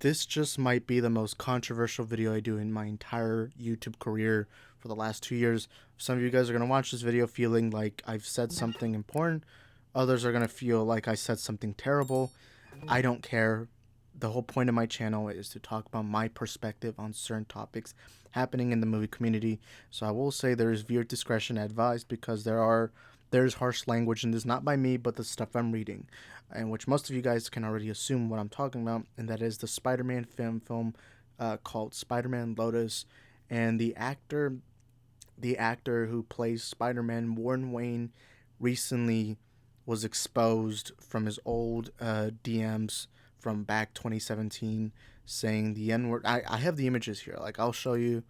this just might be the most controversial video I do in my entire YouTube career for the last 2 years. Some of you guys are going to watch this video feeling like I've said something important. Others are going to feel like I said something terrible. I don't care. The whole point of my channel is to talk about my perspective on certain topics happening in the movie community. So I will say there is viewer discretion advised because there's harsh language in this, not by me, but the stuff I'm reading, and which most of you guys can already assume what I'm talking about, and that is the Spider-Man film called Spider-Man Lotus, and the actor who plays Spider-Man, Warden Wayne, recently was exposed from his old DMs from back 2017, saying the N word. I have the images here. Like, I'll show you.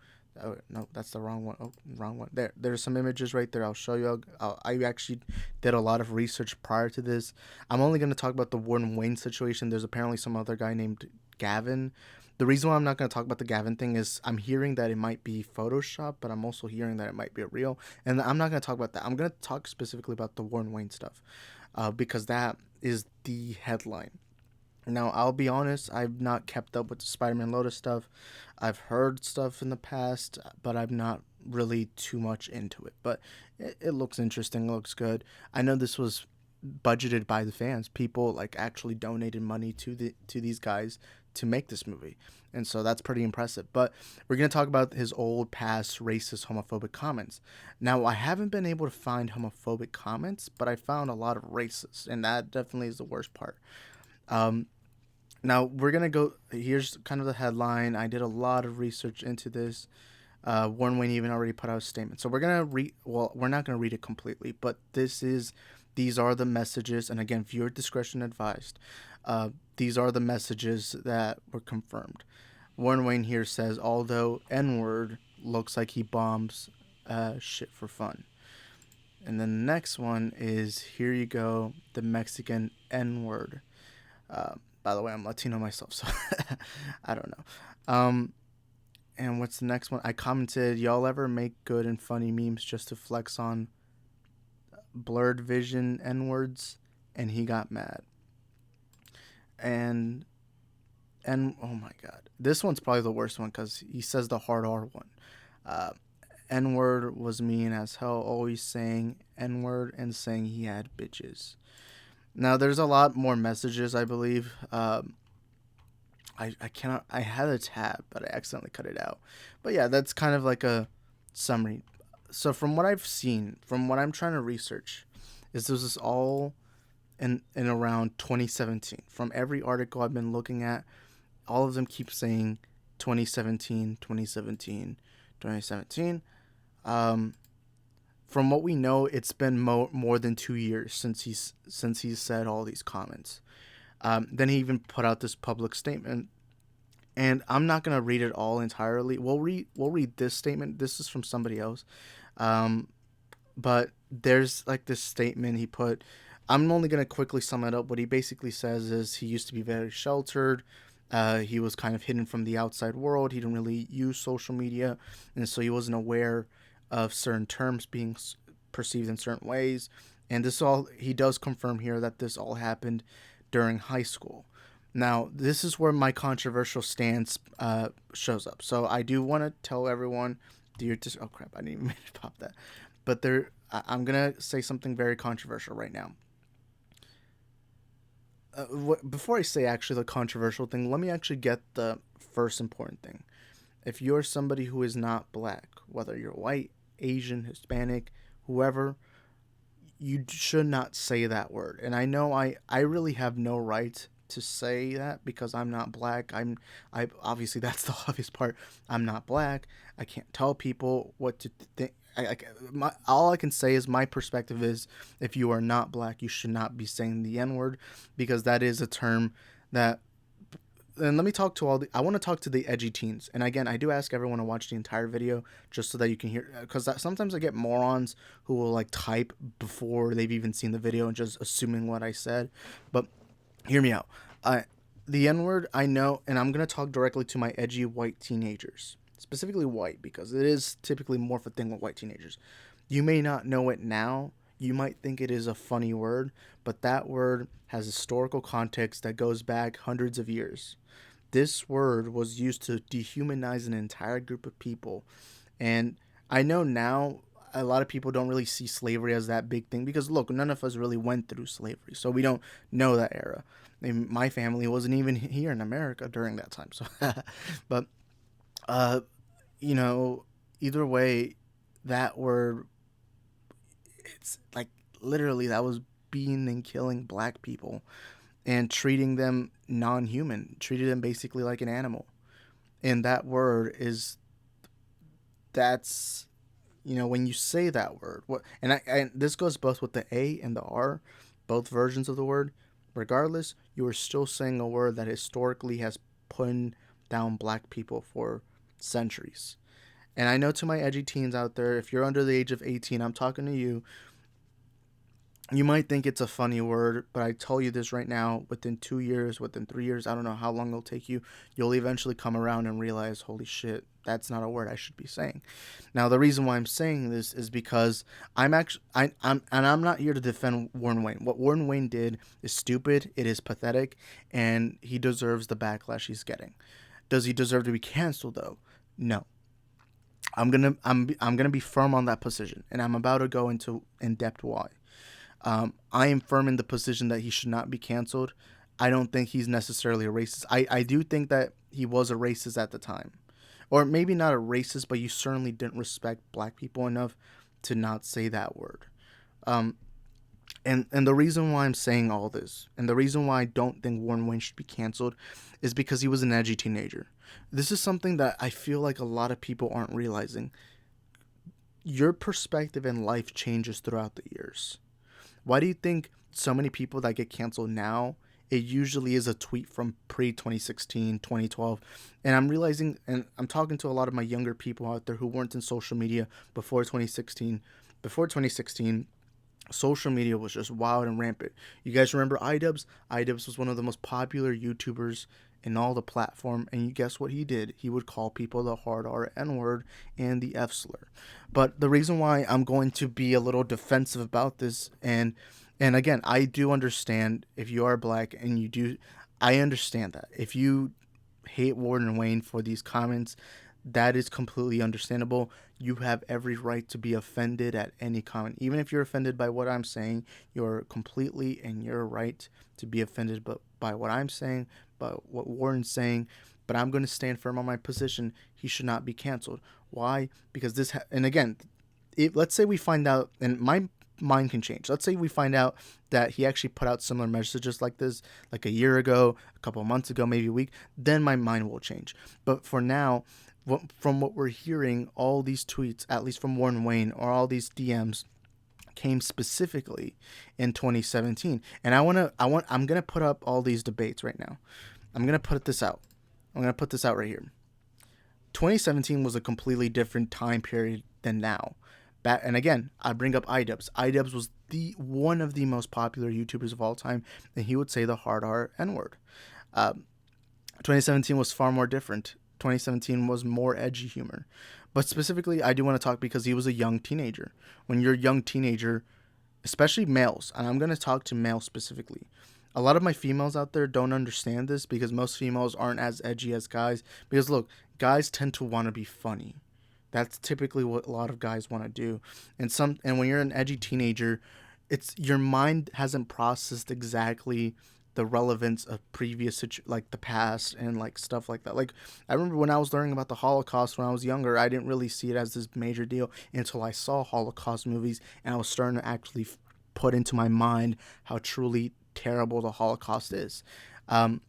Oh, no, that's the wrong one. Oh, wrong one. There's some images right there. I'll show you. I actually did a lot of research prior to this. I'm only going to talk about the Warden Wayne situation. There's apparently some other guy named Gavin. The reason why I'm not going to talk about the Gavin thing is I'm hearing that it might be Photoshop, but I'm also hearing that it might be real. And I'm not going to talk about that. I'm going to talk specifically about the Warden Wayne stuff, because that is the headline. Now, I'll be honest, I've not kept up with the Spider-Man Lotus stuff. I've heard stuff in the past, but I'm not really too much into it. But it looks interesting, it looks good. I know this was budgeted by the fans. People like actually donated money to these guys to make this movie. And so that's pretty impressive. But we're going to talk about his old past racist, homophobic comments. Now, I haven't been able to find homophobic comments, but I found a lot of racist, and that definitely is the worst part. Now we're gonna go. Here's kind of the headline. I did a lot of research into this. Warren Wayne even already put out a statement. So we're gonna read. Well, we're not gonna read it completely, but these are the messages. And again, viewer discretion advised. These are the messages that were confirmed. Warren Wayne here says, although N-word looks like he bombs shit for fun. And then the next one is, here you go, the Mexican N-word. By the way, I'm Latino myself, so I don't know. And what's the next one? I commented, y'all ever make good and funny memes just to flex on blurred vision N-words? And he got mad. And oh my god. This one's probably the worst one because he says the hard R one. N-word was mean as hell, always saying N-word and saying he had bitches. Now, there's a lot more messages, I believe. I cannot. I had a tab, but I accidentally cut it out. But yeah, that's kind of like a summary. So from what I've seen, from what I'm trying to research, is this is all in around 2017. From every article I've been looking at, all of them keep saying 2017, 2017, 2017. From what we know, it's been more than 2 years since he's said all these comments. Then he even put out this public statement, and I'm not gonna read it all entirely. We'll read this statement. This is from somebody else, but there's like this statement he put. I'm only gonna quickly sum it up. What he basically says is he used to be very sheltered. He was kind of hidden from the outside world. He didn't really use social media, and so he wasn't aware of certain terms being perceived in certain ways. And this all, he does confirm here that this all happened during high school. Now, this is where my controversial stance shows up. So I do want to tell everyone, oh crap, I didn't even mean to pop that. But I'm going to say something very controversial right now. Before I say actually the controversial thing, let me actually get the first important thing. If you're somebody who is not black, whether you're white, Asian, Hispanic, whoever, you should not say that word. And I know I really have no right to say that because I'm not black. I obviously, that's the obvious part. I'm not black. I can't tell people what to think. All I can say is my perspective is, if you are not black, you should not be saying the N-word, because that is a term that. And let me talk to I want to talk to the edgy teens. And again, I do ask everyone to watch the entire video just so that you can hear, because sometimes I get morons who will like type before they've even seen the video and just assuming what I said. But hear me out. The N-word, I know, and I'm going to talk directly to my edgy white teenagers, specifically white, because it is typically more of a thing with white teenagers. You may not know it now. You might think it is a funny word, but that word has historical context that goes back hundreds of years. this word was used to dehumanize an entire group of people. And I know now a lot of people don't really see slavery as that big thing because look, none of us really went through slavery, so we don't know that era. And my family wasn't even here in America during that time. So, but uh, you know, either way, that word, it's like literally that was beating and killing black people and treating them non-human, treated them basically like an animal. And that word is that's when you say that word, what and this goes both with the A and the R, both versions of the word. Regardless, you are still saying a word that historically has put down black people for centuries. And I know to my edgy teens out there, if you're under the age of 18, I'm talking to you. You might think it's a funny word, but I tell you this right now, within 2 years, within 3 years, I don't know how long it'll take you, you'll eventually come around and realize, holy shit, that's not a word I should be saying. Now, the reason why I'm saying this is because I'm not here to defend Warren Wayne. What Warren Wayne did is stupid, it is pathetic, and he deserves the backlash he's getting. Does he deserve to be canceled though? No. I'm gonna be firm on that position, and I'm about to go into in depth why. I am firm in the position that he should not be canceled. I don't think he's necessarily a racist. I do think that he was a racist at the time. Or maybe not a racist, but you certainly didn't respect black people enough to not say that word. Um, and the reason why I'm saying all this, and the reason why I don't think Warren Wayne should be canceled, is because he was an edgy teenager. This is something that I feel like a lot of people aren't realizing. Your perspective in life changes throughout the years. Why do you think so many people that get canceled now, it usually is a tweet from pre 2016, 2012? And I'm realizing, and I'm talking to a lot of my younger people out there who weren't in social media before 2016. Before 2016, social media was just wild and rampant. You guys remember iDubbbz? iDubbbz was one of the most popular YouTubers in all the platform, and you guess what he did? He would call people the hard R N word and the F slur. But the reason why I'm going to be a little defensive about this, and again, I do understand if you are black and you do, I understand that if you hate Warden Wayne for these comments, that is completely understandable. You have every right to be offended at any comment. Even if you're offended by what I'm saying, you're completely in your right to be offended by what I'm saying, by what Warren's saying. But I'm going to stand firm on my position. He should not be canceled. Why? Because and again, let's say we find out, and my mind can change. Let's say we find out that he actually put out similar messages like this, like a year ago, a couple of months ago, maybe a week. Then my mind will change. But for now, from what we're hearing, all these tweets, at least from Warren Wayne, or all these DMs, came specifically in 2017. And I'm gonna put up all these debates right now. I'm gonna put this out. I'm gonna put this out right here. 2017 was a completely different time period than now. And again, I bring up iDubbbz. iDubbbz was the one of the most popular YouTubers of all time, and he would say the hard R N word. 2017 was far more different. 2017 was more edgy humor. But specifically, I do want to talk because he was a young teenager. When you're a young teenager, especially males, and I'm going to talk to males specifically. A lot of my females out there don't understand this because most females aren't as edgy as guys. Because look, guys tend to want to be funny. That's typically what a lot of guys want to do. And when you're an edgy teenager, it's your mind hasn't processed exactly the relevance of previous like the past and like stuff like that. Like I remember when I was learning about the Holocaust when I was younger, I didn't really see it as this major deal until I saw Holocaust movies and I was starting to actually put into my mind how truly terrible the Holocaust is. And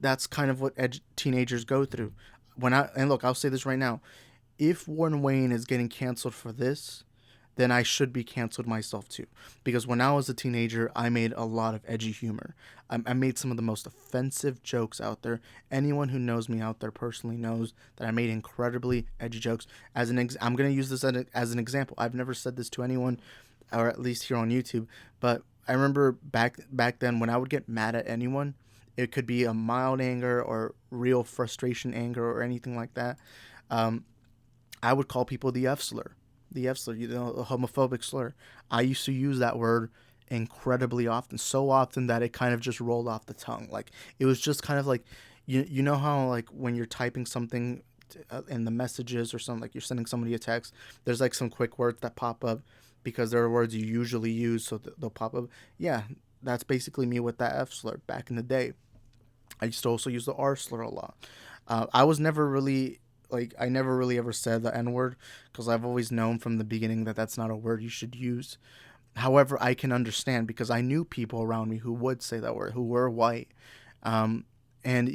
that's kind of what teenagers go through. And look, I'll say this right now. If Warren Wayne is getting canceled for this, then I should be canceled myself too. Because when I was a teenager, I made a lot of edgy humor. I made some of the most offensive jokes out there. Anyone who knows me out there personally knows that I made incredibly edgy jokes. I'm going to use this as an example. I've never said this to anyone, or at least here on YouTube, but I remember back then when I would get mad at anyone, it could be a mild anger or real frustration anger or anything like that. I would call people the F slur. The F slur, a homophobic slur. I used to use that word incredibly often, so often that it kind of just rolled off the tongue. Like, it was just kind of like, You know how like when you're typing something in the messages or something, like you're sending somebody a text, there's like some quick words that pop up because there are words you usually use, so they'll pop up. Yeah, that's basically me with that F slur back in the day. I used to also use the R slur a lot. I was never really like I never really ever said the N word because I've always known from the beginning that that's not a word you should use. However, I can understand because I knew people around me who would say that word, who were white, um, and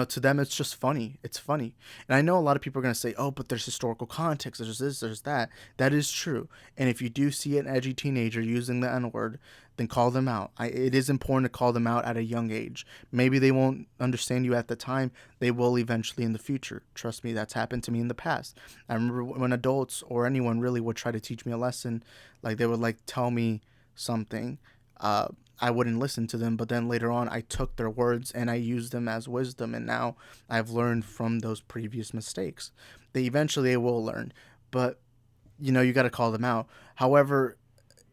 to them it's just funny. It's funny, and I know a lot of people are gonna say, "Oh, but there's historical context. There's this, there's that." That is true. And if you do see an edgy teenager using the N word, then call them out. It is important to call them out at a young age. Maybe they won't understand you at the time. They will eventually in the future. Trust me, that's happened to me in the past. I remember when adults or anyone really would try to teach me a lesson, like they would like tell me something. Uh, I wouldn't listen to them, but then later on, I took their words and I used them as wisdom, and now I've learned from those previous mistakes. They will learn, but you got to call them out. However,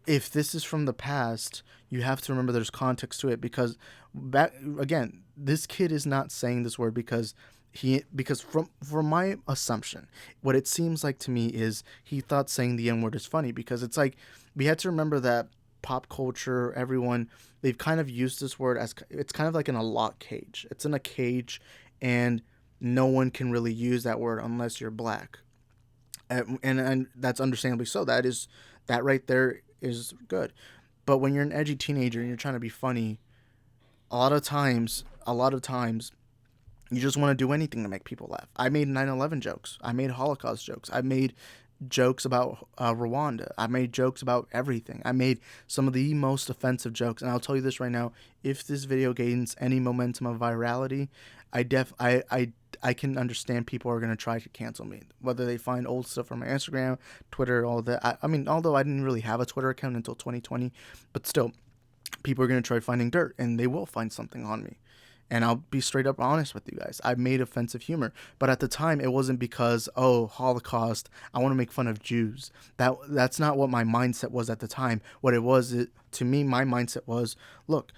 if this is from the past, you have to remember there's context to it because back again, this kid is not saying this word because from my assumption, what it seems like to me is he thought saying the N word is funny because it's like we had to remember that pop culture, everyone, they've kind of used this word as it's kind of like in a lock cage. It's in a cage, and no one can really use that word unless you're black, and that's understandably so. That right there is good. But when you're an edgy teenager and you're trying to be funny, a lot of times, you just want to do anything to make people laugh. I made 9/11 jokes. I made Holocaust jokes. I made jokes about Rwanda. I made jokes about everything. I made some of the most offensive jokes. And I'll tell you this right now: if this video gains any momentum of virality, I can understand people are gonna try to cancel me. Whether they find old stuff from my Instagram, Twitter, all that. I mean, although I didn't really have a Twitter account until 2020, but still, people are gonna try finding dirt, and they will find something on me. And I'll be straight up honest with you guys. I made offensive humor, but at the time it wasn't because Holocaust. I want to make fun of Jews. That's not what my mindset was at the time. What it was, to me, my mindset was, look,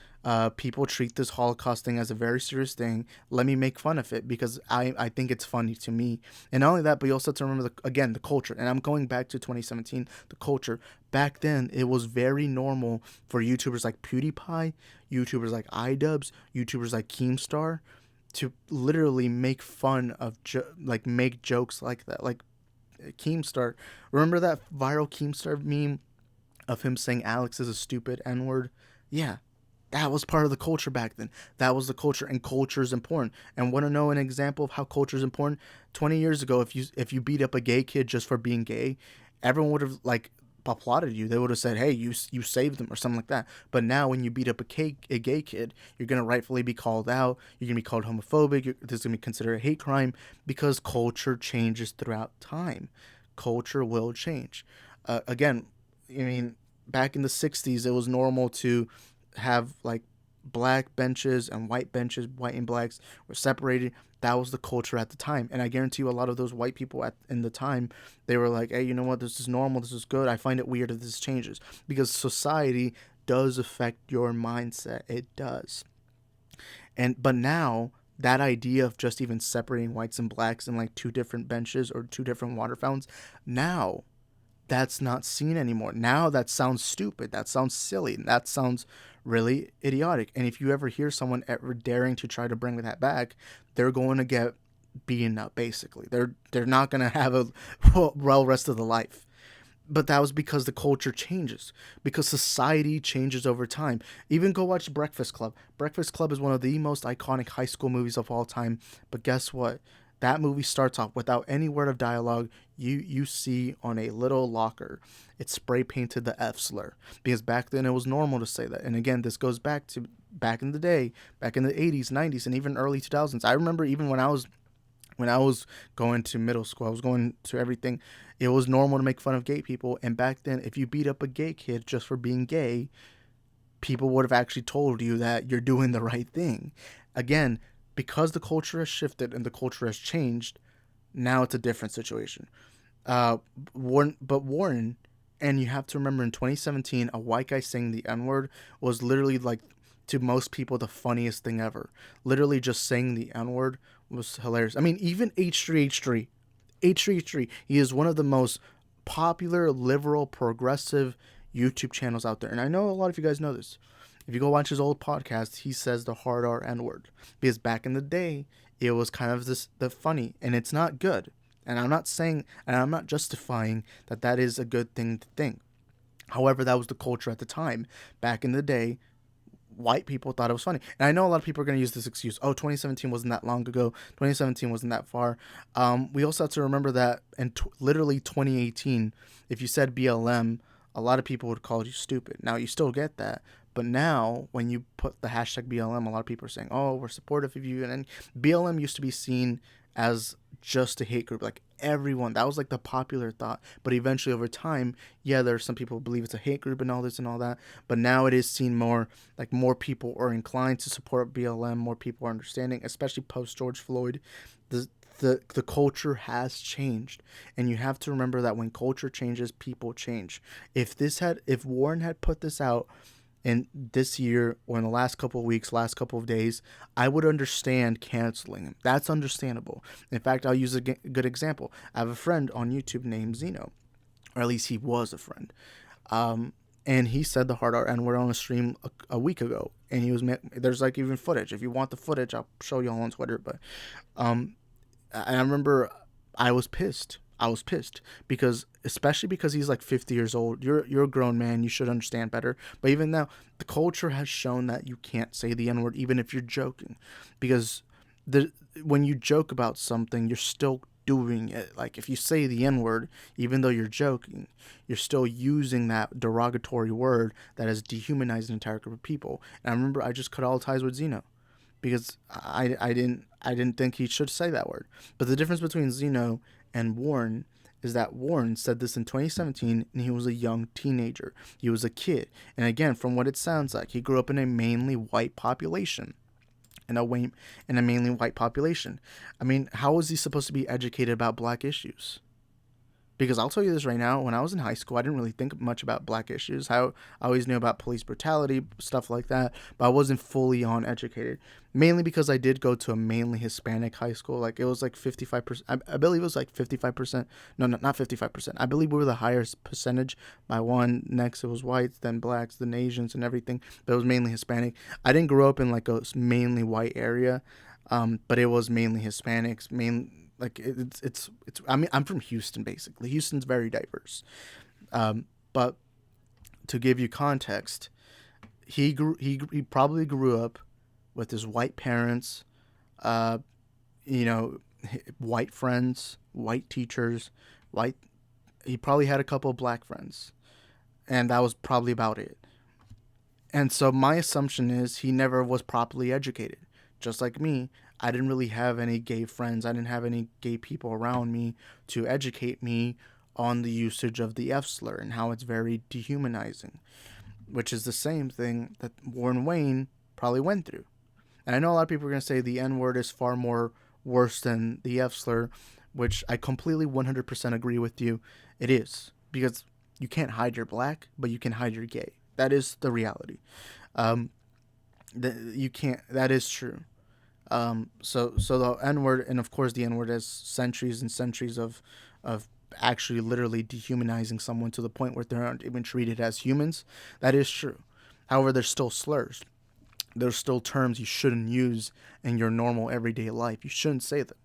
people treat this Holocaust thing as a very serious thing. Let me make fun of it because I think it's funny to me. And not only that, but you also have to remember again the culture. And I'm going back to 2017. The culture back then, it was very normal for YouTubers like PewDiePie, YouTubers like iDubbbz, YouTubers like Keemstar to literally make fun of like make jokes like that. Like Keemstar, remember that viral Keemstar meme of him saying Alex is a stupid N-word? Yeah, that was part of the culture back then. That was the culture, and culture is important. And want to know an example of how culture is important? 20 years ago, if you beat up a gay kid just for being gay, everyone would have like applauded you. They would have said, "Hey, you saved them" or something like that. But now, when you beat up a gay kid, you're gonna rightfully be called out. You're gonna be called homophobic. This is gonna be considered a hate crime because culture changes throughout time. Culture will change. Again, I mean, back in the 60s, it was normal to have like black benches and white benches, white and blacks were separated. That was the culture at the time. And I guarantee you a lot of those white people in the time, they were like, hey, you know what? This is normal. This is good. I find it weird that this changes because society does affect your mindset. It does. But now that idea of just even separating whites and blacks in like two different benches or two different water fountains, now that's not seen anymore. Now that sounds stupid. That sounds silly. That sounds really idiotic. And if you ever hear someone ever daring to try to bring that back, they're going to get beaten up. Basically, they're not going to have a well rest of the life. But that was because the culture changes, because society changes over time. Even go watch Breakfast Club. Breakfast Club is one of the most iconic high school movies of all time. But guess what? That movie starts off without any word of dialogue. You see on a little locker, it's spray painted the F slur because back then it was normal to say that. And again, this goes back to back in the day, back in the 80s, 90s, and even early 2000s. I remember even when I was going to middle school, I was going to everything. It was normal to make fun of gay people, and back then, if you beat up a gay kid just for being gay, people would have actually told you that you're doing the right thing. Again, because the culture has shifted and the culture has changed, now it's a different situation. Warden, and you have to remember in 2017, a white guy saying the N word was literally like to most people the funniest thing ever. Literally just saying the N word was hilarious. I mean, even H3H3, he is one of the most popular, liberal, progressive YouTube channels out there. And I know a lot of you guys know this. If you go watch his old podcast, he says the hard R N word. Because back in the day, it was kind of the funny, and it's not good. And I'm not saying, and I'm not justifying that is a good thing to think. However, that was the culture at the time. Back in the day, white people thought it was funny. And I know a lot of people are going to use this excuse. Oh, 2017 wasn't that long ago. 2017 wasn't that far. We also have to remember that in literally 2018, if you said BLM, a lot of people would call you stupid. Now, you still get that. But now, when you put the hashtag BLM, a lot of people are saying, oh, we're supportive of you. And then BLM used to be seen as just a hate group. Like, everyone, that was like the popular thought. But eventually, over time, yeah, there are some people who believe it's a hate group and all this and all that. But now it is seen more, like more people are inclined to support BLM. More people are understanding, especially post George Floyd. The culture has changed, and you have to remember that when culture changes, people change. If Warren had put this out in this year or in the last couple of weeks, last couple of days, I would understand canceling him. That's understandable. In fact, I'll use a good example. I have a friend on YouTube named Zeno, or at least he was a friend. And he said the hard R, and we're on a stream a week ago, and there's like even footage. If you want the footage, I'll show you all on Twitter. But and I remember I was pissed. Especially because he's like 50 years old. You're a grown man. You should understand better. But even now, the culture has shown that you can't say the N-word even if you're joking, because when you joke about something, you're still doing it. Like, if you say the N-word, even though you're joking, you're still using that derogatory word that has dehumanized an entire group of people. And I remember I just cut all ties with Zeno because I didn't think he should say that word. But the difference between Zeno and Warren is that Warren said this in 2017, and he was a young teenager. He was a kid. And again, from what it sounds like, he grew up in a mainly white population. In a mainly white population. I mean, how was he supposed to be educated about black issues? Because I'll tell you this right now, when I was in high school, I didn't really think much about black issues. I always knew about police brutality, stuff like that, but I wasn't fully on educated. Mainly because I did go to a mainly Hispanic high school. Like, it was like 55%. I believe it was like 55%. No, not 55%. I believe we were the highest percentage by one. Next, it was whites, then blacks, then Asians, and everything. But it was mainly Hispanic. I didn't grow up in like a mainly white area, but it was mainly Hispanics, like it's I mean, I'm from Houston, basically. Houston's very diverse. But to give you context, he probably grew up with his white parents, white friends, white teachers, he probably had a couple of black friends, and that was probably about it. And so my assumption is he never was properly educated. Just like me, I didn't really have any gay friends. I didn't have any gay people around me to educate me on the usage of the F slur and how it's very dehumanizing, which is the same thing that Warren Wayne probably went through. And I know a lot of people are going to say the N-word is far more worse than the F slur, which I completely 100% agree with you. It is, because you can't hide you're black, but you can hide you're gay. That is the reality. You can't. That is true. So the N-word, and of course the N-word, has centuries and centuries of actually literally dehumanizing someone to the point where they aren't even treated as humans. That is true. However, there's still slurs. There's still terms you shouldn't use in your normal everyday life. You shouldn't say them.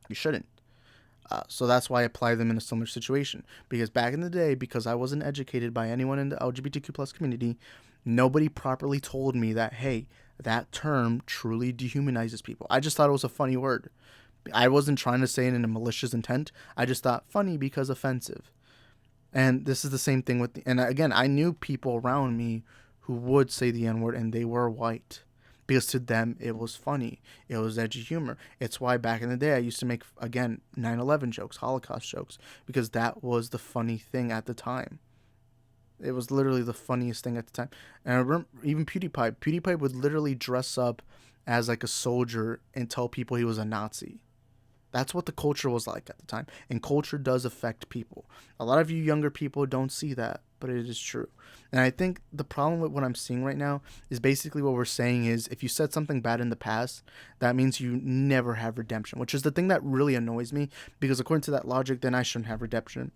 You shouldn't. So that's why I apply them in a similar situation. Because back in the day, because I wasn't educated by anyone in the LGBTQ plus community, nobody properly told me that, hey, that term truly dehumanizes people. I just thought it was a funny word. I wasn't trying to say it in a malicious intent. I just thought funny because offensive. And this is the same thing with and again, I knew people around me who would say the N-word, and they were white. Because to them, it was funny. It was edgy humor. It's why back in the day, I used to make, again, 9/11 jokes, Holocaust jokes, because that was the funny thing at the time. It was literally the funniest thing at the time. And I remember even PewDiePie. PewDiePie would literally dress up as like a soldier and tell people he was a Nazi. That's what the culture was like at the time. And culture does affect people. A lot of you younger people don't see that. but it is true. And I think the problem with what I'm seeing right now is basically what we're saying is if you said something bad in the past, that means you never have redemption, which is the thing that really annoys me, because according to that logic, then I shouldn't have redemption.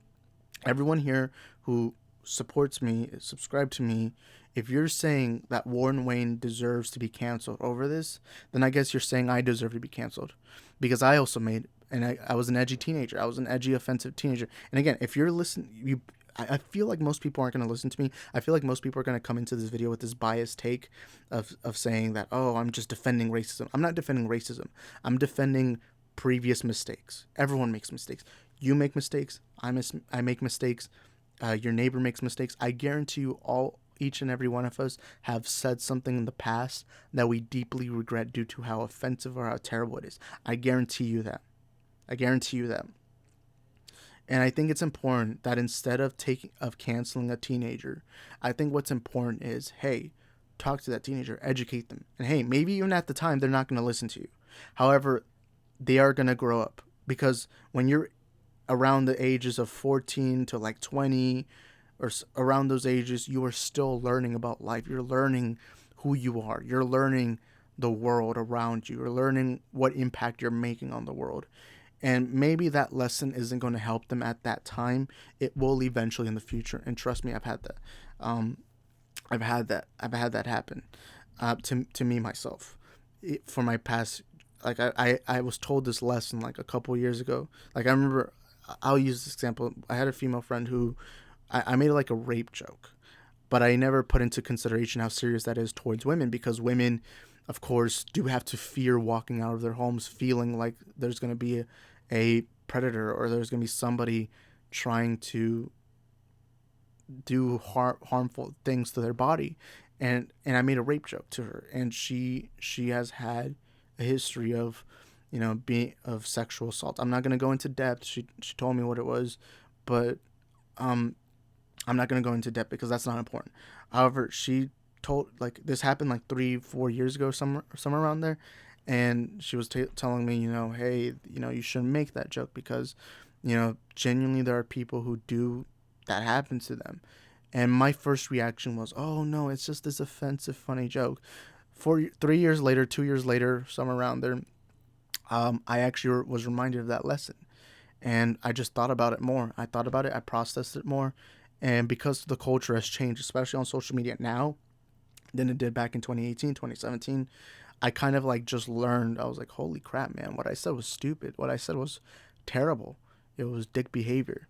Everyone here who supports me, subscribe to me, if you're saying that Warren Wayne deserves to be canceled over this, then I guess you're saying I deserve to be canceled. Because I also made, and I was an edgy teenager. I was an edgy, offensive teenager. And again, if you're listening, I feel like most people aren't going to listen to me. I feel like most people are going to come into this video with this biased take of saying that, oh, I'm just defending racism. I'm not defending racism. I'm defending previous mistakes. Everyone makes mistakes. You make mistakes. I make mistakes. Your neighbor makes mistakes. I guarantee you each and every one of us have said something in the past that we deeply regret due to how offensive or how terrible it is. I guarantee you that. I guarantee you that. And I think it's important that instead of canceling a teenager, I think what's important is, hey, talk to that teenager, educate them. And hey, maybe even at the time they're not going to listen to you. However, they are going to grow up, because when you're around the ages of 14 to like 20 or around those ages, you are still learning about life. You're learning who you are. You're learning the world around you. You're learning what impact you're making on the world. And maybe that lesson isn't going to help them at that time. It will eventually in the future. And trust me, I've had that. I've had that happen to me myself. For my past, like I was told this lesson like a couple years ago. Like I remember, I'll use this example. I had a female friend who I made like a rape joke, but I never put into consideration how serious that is towards women, because women, of course, do have to fear walking out of their homes feeling like there's going to be a predator, or there's going to be somebody trying to do harmful things to their body. And I made a rape joke to her, and she has had a history of, being of sexual assault. I'm not going to go into depth. She told me what it was, but I'm not going to go into depth because that's not important. However, she told, like, this happened like 3-4 years ago, somewhere around there. And she was telling me, hey, you shouldn't make that joke because, genuinely there are people who do that happens to them. And my first reaction was, oh no, it's just this offensive, funny joke. 3 years later, 2 years later, somewhere around there, I actually was reminded of that lesson. And I just thought about it more. I thought about it. I processed it more. And because the culture has changed, especially on social media now, than it did back in 2018, 2017, I kind of like just learned. I was like, holy crap, man. What I said was stupid. What I said was terrible. It was dick behavior.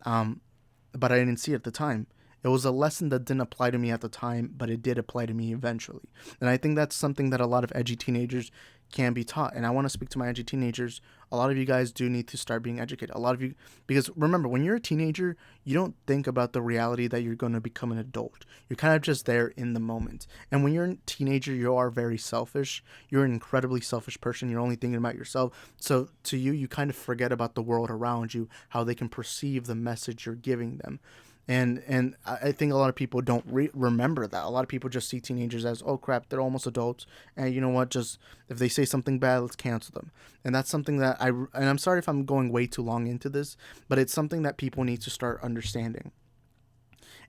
But I didn't see it at the time. It was a lesson that didn't apply to me at the time, but it did apply to me eventually. And I think that's something that a lot of edgy teenagers can be taught. And I want to speak to my edgy teenagers. A lot of you guys do need to start being educated. A lot of you, because remember, when you're a teenager, you don't think about the reality that you're going to become an adult. You're kind of just there in the moment. And when you're a teenager, you are very selfish. You're an incredibly selfish person. You're only thinking about yourself. So to you kind of forget about the world around you, how they can perceive the message you're giving them. And I think a lot of people don't remember that. A lot of people just see teenagers as, oh crap, they're almost adults, and you know what? Just if they say something bad, let's cancel them. And that's something that and I'm sorry if I'm going way too long into this, but it's something that people need to start understanding.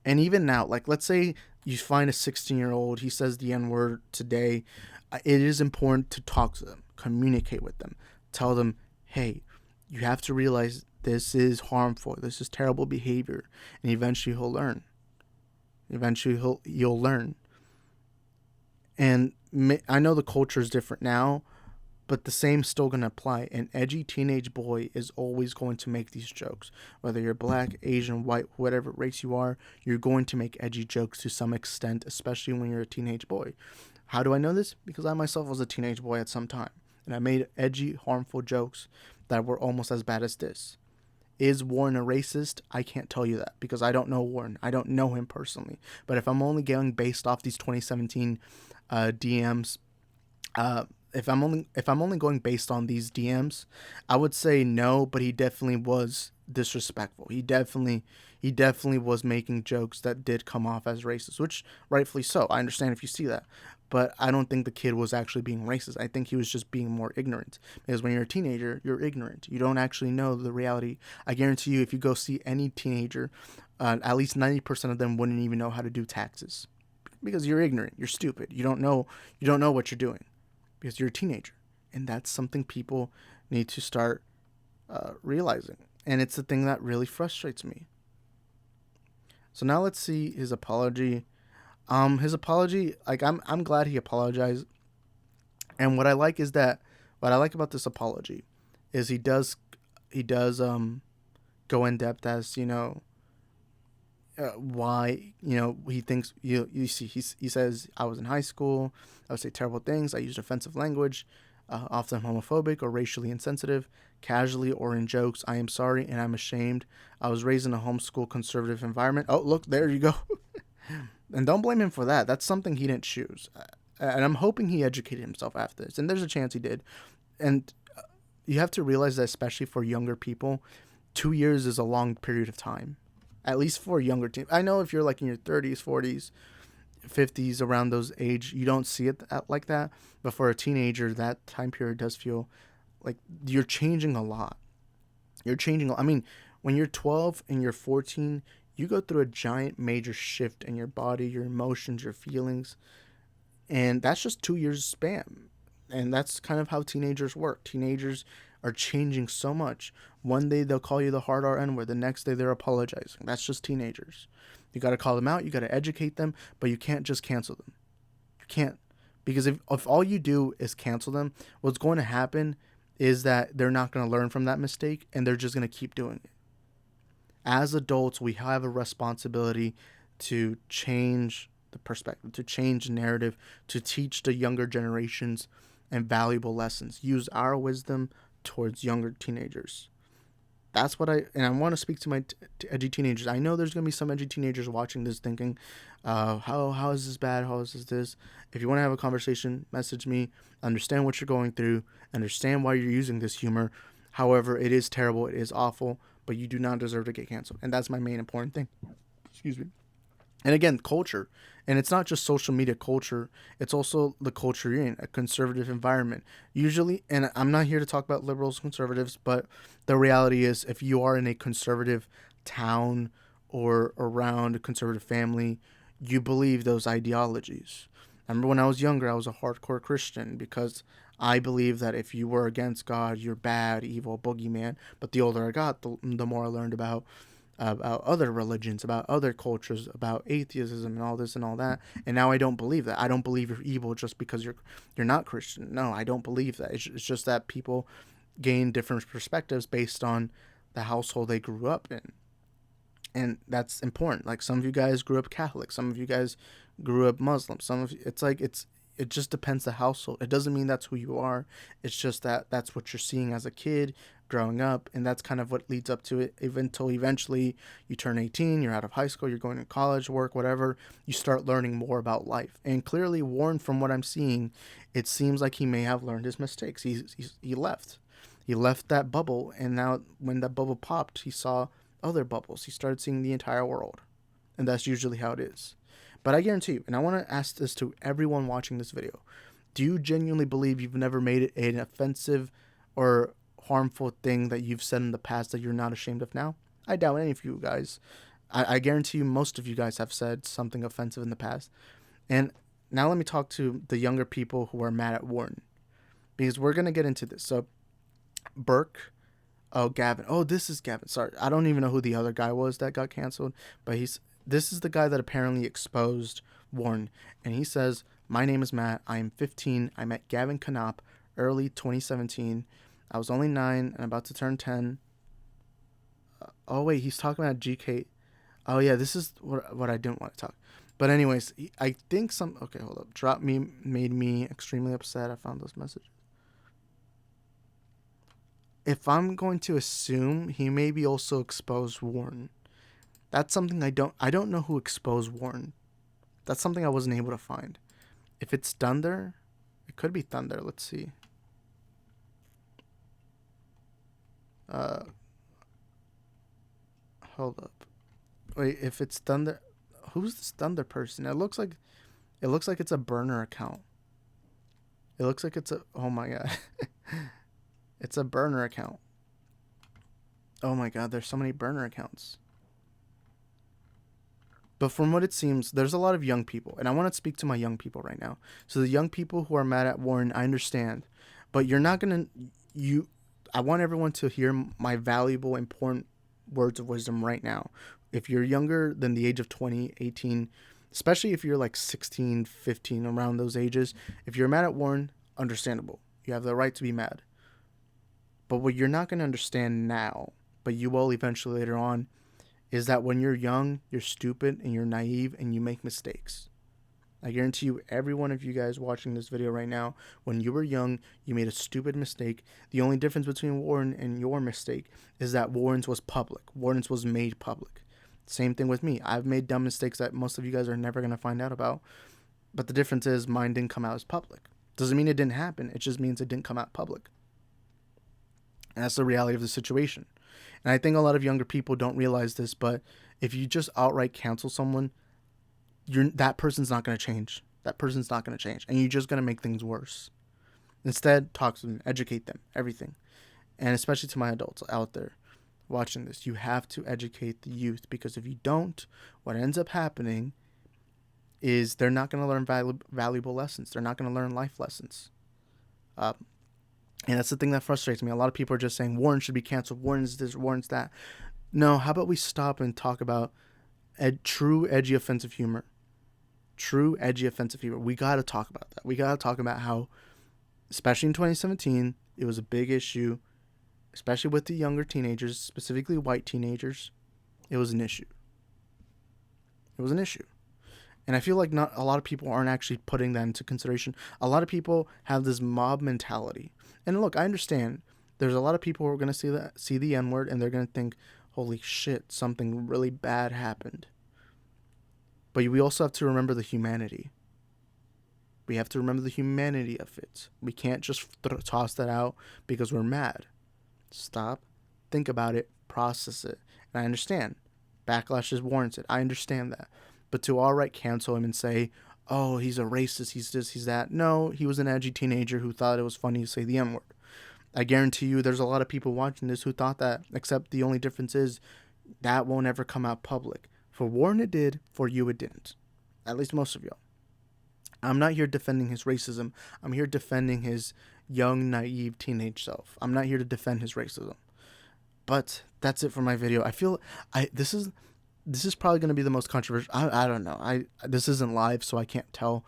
And even now, like let's say you find a 16-year-old, he says the N-word today, it is important to talk to them, communicate with them, tell them, hey, you have to realize this is harmful. This is terrible behavior. And eventually he'll learn. Eventually you'll learn. And I know the culture is different now, but the same's still going to apply. An edgy teenage boy is always going to make these jokes. Whether you're black, Asian, white, whatever race you are, you're going to make edgy jokes to some extent, especially when you're a teenage boy. How do I know this? Because I myself was a teenage boy at some time. And I made edgy, harmful jokes that were almost as bad as this. Is Warren a racist? I can't tell you that because I don't know Warren. I don't know him personally. But if I'm only going based off these 2017 DMs, if I'm only going based on these DMs, I would say no. But he definitely was disrespectful. He definitely was making jokes that did come off as racist, which rightfully so. I understand if you see that. But I don't think the kid was actually being racist. I think he was just being more ignorant. Because when you're a teenager, you're ignorant. You don't actually know the reality. I guarantee you, if you go see any teenager at least 90% of them wouldn't even know how to do taxes because you're ignorant, you're stupid, you don't know what you're doing because you're a teenager, and that's something people need to start realizing, and it's the thing that really frustrates me. So now let's see his apology. His apology, like I'm glad he apologized, and what I like about this apology is he does go in depth as why he thinks you see he says I was in high school, I would say terrible things, I used offensive language, often homophobic or racially insensitive, casually or in jokes. I am sorry and I'm ashamed. I was raised in a homeschool conservative environment. Oh, look, there you go. And don't blame him for that. That's something he didn't choose. And I'm hoping he educated himself after this, and there's a chance he did. And you have to realize that, especially for younger people, 2 years is a long period of time, at least for younger team. I know if you're like in your 30s, 40s, 50s, around those age, you don't see it like that. But for a teenager, that time period does feel like you're changing a lot. You're changing. I mean, when you're 12 and you're 14, you go through a giant major shift in your body, your emotions, your feelings. And that's just 2 years span. And that's kind of how teenagers work. Teenagers are changing so much. One day they'll call you the hard R N word, the next day they're apologizing. That's just teenagers. You got to call them out, you got to educate them, but you can't just cancel them. You can't. Because if all you do is cancel them, what's going to happen is that they're not going to learn from that mistake and they're just going to keep doing it. As adults, we have a responsibility to change the perspective, to change the narrative, to teach the younger generations and valuable lessons. Use our wisdom towards younger teenagers. That's what and I want to speak to my edgy teenagers. I know there's going to be some edgy teenagers watching this thinking, how is this bad? How is this? If you want to have a conversation, message me. Understand what you're going through. Understand why you're using this humor. However, it is terrible. It is awful. But you do not deserve to get canceled. And that's my main important thing. Excuse me. And again, culture. And it's not just social media culture. It's also the culture you're in, a conservative environment. Usually, and I'm not here to talk about liberals, conservatives, but the reality is if you are in a conservative town or around a conservative family, you believe those ideologies. I remember when I was younger, I was a hardcore Christian because I believe that if you were against God, you're bad, evil, boogeyman. But the older I got, the more I learned about other religions, about other cultures, about atheism and all this and all that. And now I don't believe that. I don't believe you're evil just because you're not Christian. No, I don't believe that. It's just that people gain different perspectives based on the household they grew up in. And that's important. Like some of you guys grew up Catholic, some of you guys grew up Muslim. Some of you, it just depends the household. It doesn't mean that's who you are. It's just that that's what you're seeing as a kid growing up, and that's kind of what leads up to it. Even until eventually you turn 18, you're out of high school, you're going to college, work, whatever. You start learning more about life. And clearly, Warren, from what I'm seeing, it seems like he may have learned his mistakes. He left. He left that bubble, and now when that bubble popped, he saw other bubbles. He started seeing the entire world, and that's usually how it is. But I guarantee you, and I want to ask this to everyone watching this video, do you genuinely believe you've never made it an offensive or harmful thing that you've said in the past that you're not ashamed of now? I doubt any of you guys. I guarantee you most of you guys have said something offensive in the past. And now let me talk to the younger people who are mad at Warden, because we're going to get into this. So Burke, oh, Gavin. Oh, this is Gavin. Sorry. I don't even know who the other guy was that got canceled, but this is the guy that apparently exposed Warren. And he says, "My name is Matt. I am 15. I met Gavin Knopp early 2017. I was only 9 and about to turn 10. Oh, wait. He's talking about GK. Oh, yeah. This is what I didn't want to talk. But anyways, I think okay, hold up. Drop me made me extremely upset. I found those messages. If I'm going to assume, he maybe also exposed Warren. That's something I don't know who exposed Warren. That's something I wasn't able to find. If it's Thunder, it could be Thunder. Let's see. Hold up. Wait, if it's Thunder, who's this Thunder person? It looks like it's a burner account. It looks like it's oh my god. It's a burner account. Oh my god, there's so many burner accounts. But from what it seems, there's a lot of young people, and I want to speak to my young people right now. So the young people who are mad at Warren, I understand, but you're not gonna you. I want everyone to hear my valuable, important words of wisdom right now. If you're younger than the age of 20, 18, especially if you're like 16, 15, around those ages, if you're mad at Warren, understandable. You have the right to be mad. But what you're not going to understand now, but you will eventually later on, is that when you're young, you're stupid and you're naive and you make mistakes. I guarantee you, every one of you guys watching this video right now, when you were young, you made a stupid mistake. The only difference between Warren and your mistake is that Warren's was public. Warren's was made public. Same thing with me. I've made dumb mistakes that most of you guys are never going to find out about. But the difference is mine didn't come out as public. Doesn't mean it didn't happen. It just means it didn't come out public. And that's the reality of the situation. And I think a lot of younger people don't realize this, but if you just outright cancel someone, that person's not going to change. That person's not going to change. And you're just going to make things worse. Instead, talk to them, educate them, everything. And especially to my adults out there watching this, you have to educate the youth, because if you don't, what ends up happening is they're not going to learn valuable lessons. They're not going to learn life lessons. And that's the thing that frustrates me. A lot of people are just saying Warren should be canceled. Warren's this, Warren's that. No, how about we stop and talk about true edgy offensive humor? True edgy offensive humor. We got to talk about that. We got to talk about how, especially in 2017, it was a big issue, especially with the younger teenagers, specifically white teenagers. It was an issue. It was an issue. And I feel like not a lot of people aren't actually putting that into consideration. A lot of people have this mob mentality. And look, I understand there's a lot of people who are going to see the N-word, and they're going to think, holy shit, something really bad happened. But we also have to remember the humanity. We have to remember the humanity of it. We can't just toss that out because we're mad. Stop, think about it, process it. And I understand. Backlash is warranted. I understand that. But to outright cancel him and say, oh, he's a racist, he's this, he's that. No, he was an edgy teenager who thought it was funny to say the N-word. I guarantee you there's a lot of people watching this who thought that, except the only difference is that won't ever come out public. For Warren it did, for you it didn't. At least most of y'all. I'm not here defending his racism. I'm here defending his young, naive teenage self. I'm not here to defend his racism. But that's it for my video. I feel this is probably going to be the most controversial. I don't know. This isn't live, so I can't tell.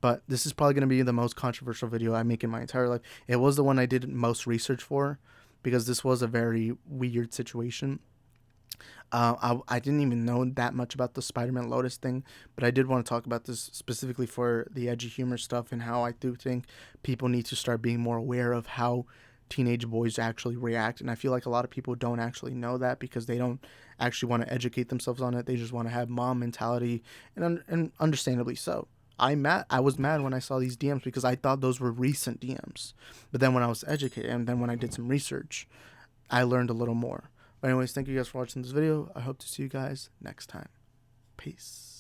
But this is probably going to be the most controversial video I make in my entire life. It was the one I did most research for, because this was a very weird situation. I didn't even know that much about the Spider-Man Lotus thing, but I did want to talk about this specifically for the edgy humor stuff, and how I do think people need to start being more aware of how teenage boys actually react. And I feel like a lot of people don't actually know that, because they don't actually want to educate themselves on it. They just want to have mom mentality, and understandably so. I was mad when I saw these DMs, because I thought those were recent DMs. But then when I was educated, and then when I did some research, I learned a little more. But anyways, thank you guys for watching this video. I hope to see you guys next time. Peace.